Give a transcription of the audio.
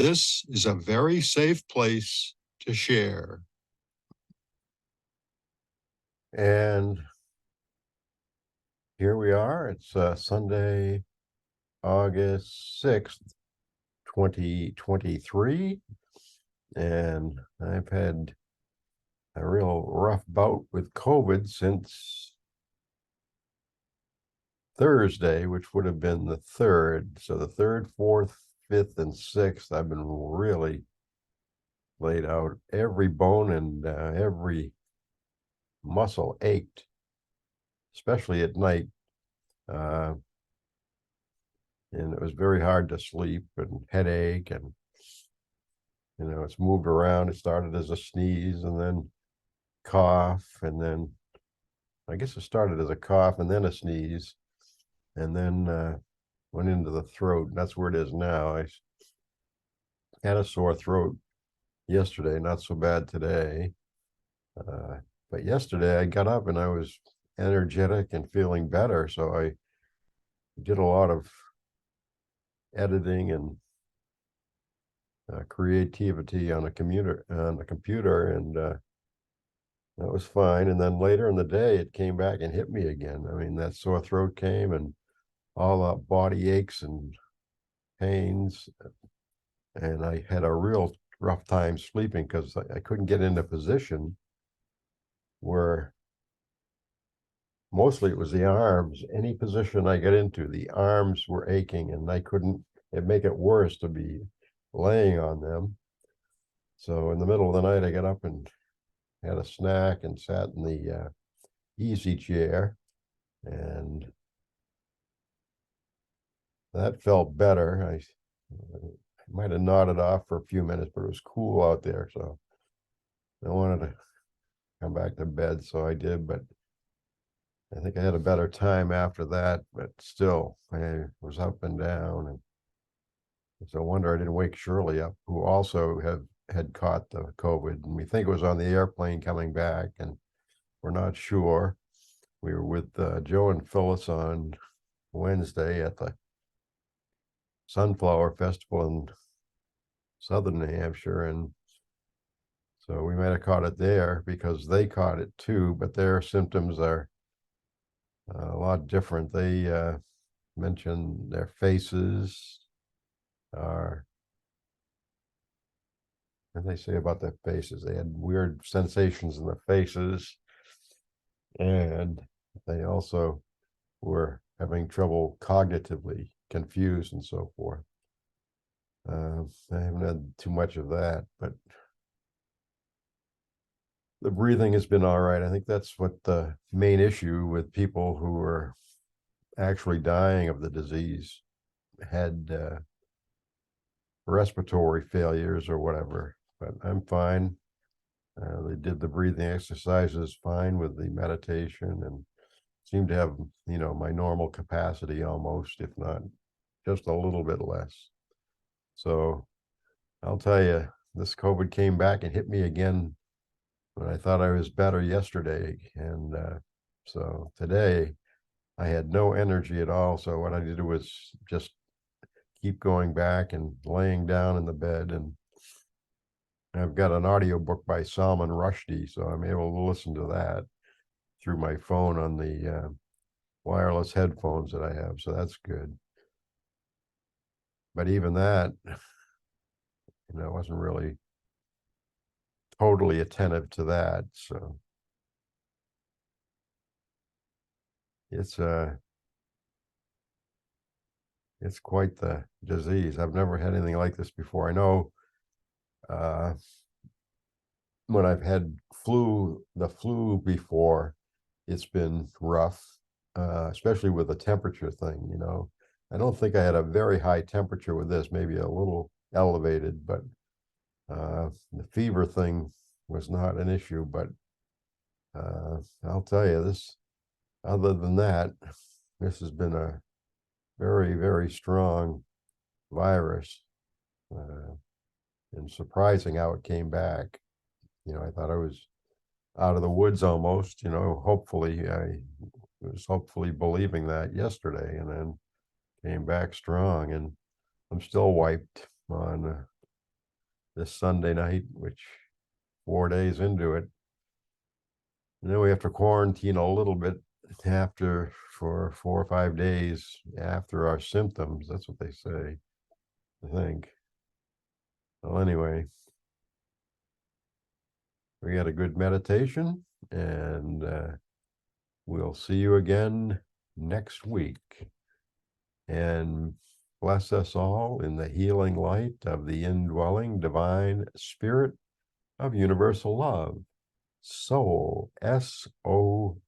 This is a very safe place to share. And here we are. It's Sunday, August 6th, 2023. And I've had a real rough bout with COVID since Thursday, which would have been the 3rd. So the 3rd, 4th, 5th, and 6th, I've been really laid out. Every bone and every muscle ached, especially at night. And it was very hard to sleep and headache, and it's moved around. It started as a sneeze and then cough, and then I guess it started as a cough and then a sneeze, and then went into the throat. And that's where it is now. I had a sore throat yesterday, not so bad today, but yesterday I got up and I was energetic and feeling better, so I did a lot of editing and creativity on a computer, and that was fine. And then later in the day, it came back and hit me again. I mean, that sore throat came and all the body aches and pains, and I had a real rough time sleeping because I couldn't get into position where mostly it was the arms. Any position I got into, the arms were aching, and I couldn't. It'd make it worse to be laying on them. So in the middle of the night, I got up and had a snack and sat in the easy chair, and that felt better. I might have nodded off for a few minutes, but it was cool out there, so I wanted to come back to bed, so I did. But I think I had a better time after that, but still, I was up and down, and it's a wonder I didn't wake Shirley up, who also had caught the COVID, and we think it was on the airplane coming back, and we're not sure. We were with Joe and Phyllis on Wednesday at the Sunflower Festival in southern New Hampshire, and so we might have caught it there because they caught it too, but their symptoms are a lot different. They mentioned their faces are, what did they say about their faces? They had weird sensations in their faces, and they also were having trouble cognitively, confused and so forth. I haven't had too much of that, but the breathing has been all right. I think that's what the main issue with people who are actually dying of the disease had respiratory failures or whatever. But I'm fine. They did the breathing exercises fine with the meditation, and seemed to have, my normal capacity almost, if not just a little bit less. So I'll tell you, this COVID came back and hit me again when I thought I was better yesterday. And so today I had no energy at all. So what I did was just keep going back and laying down in the bed. And I've got an audiobook by Salman Rushdie, so I'm able to listen to that through my phone on the wireless headphones that I have. So that's good. But even that, I wasn't really totally attentive to that. So it's it's quite the disease. I've never had anything like this before. I know uh, when I've had the flu before, it's been rough, especially with the temperature thing. I don't think I had a very high temperature with this, maybe a little elevated, but the fever thing was not an issue. But I'll tell you this, other than that, this has been a very, very strong virus, and surprising how it came back. I thought I was out of the woods almost, hopefully. I was hopefully believing that yesterday, and then came back strong, and I'm still wiped on this Sunday night, which 4 days into it. And then we have to quarantine a little bit after for 4 or 5 days after our symptoms. That's what they say, I think. Well, anyway, we had a good meditation, and we'll see you again next week. And bless us all in the healing light of the indwelling divine spirit of universal love. Soul, Soul.